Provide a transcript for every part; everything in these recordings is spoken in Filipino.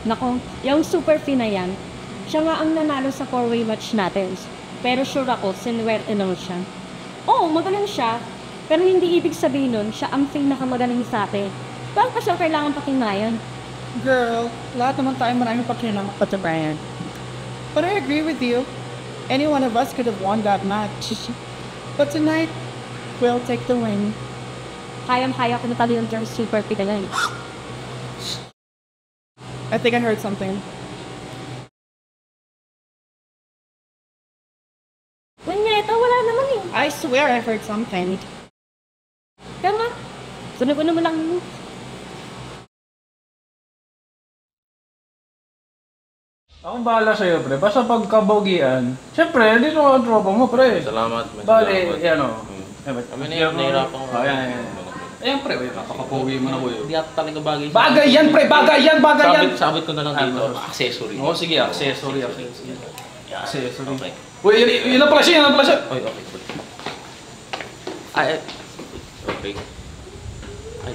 Nako, yung super P na yan, siya nga ang nanalo sa four-way match natin. Pero sure ako, sinuwerte lang siya. Oo, magaling siya. Pero hindi ibig sabihin nun, siya ang pinakamagaling sa atin. Bakit pa siya kailangan pakinayan? Girl, lahat naman tayo maraming pakinang patabayan. But I agree with you. Any one of us could have won that match. But tonight, we'll take the win. Kayang-kaya ko na talino yung super P na yan. I think I heard something. Kunyeta, wala naman eh. I swear I heard something. Tama. Sunog-uno mo lang. Akong bahala sa'yo, pre. Basta pagkabogian, syempre, dito ka ang tropa mo, pre. Salamat. Bale, yan o. Kami nahihirapan ko. Ayan. Ayan, pre. Napakapogi mo na, boy. Hindi ako talaga bagay. Bagay yan, pre! Bagay yan! Bagay yan! Sabit ko na lang dito. Accessory. Oo, sige. Accessory. Accessory. Okay. Uy, yun na pala siya, Oy, okay. Ay, okay. Ay,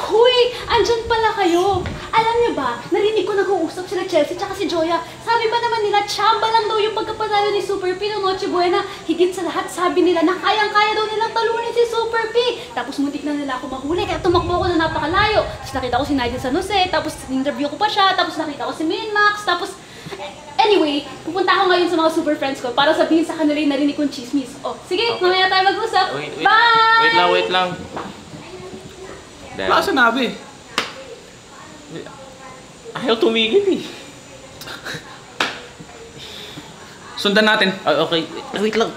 Huy! Andyan pala kayo! Alam niyo ba, narinig ko nag-uusap sila Chelsea tsaka si Joya. Sabi ba naman nila, tsamba lang daw yung pagkapanalo ni Super P ng Noche Buena. Higit sa lahat, sabi nila na kayang-kaya daw nilang talunin si Super P. Tapos muntik na nila ako mahuli, kaya tumakbo ako na napakalayo. Tapos nakita ko si Nigel San Jose, tapos interview ko pa siya, tapos nakita ko si Minmax, tapos... Anyway, pupunta ako ngayon sa mga super friends ko para sabihin sa kanila yung narinig kong chismis. Oh, sige, Okay. mamaya tayo mag-usap. Bye! Wait lang. Wala sinabi. Ayaw tumigil eh. Sundan natin. Okay, wait lang.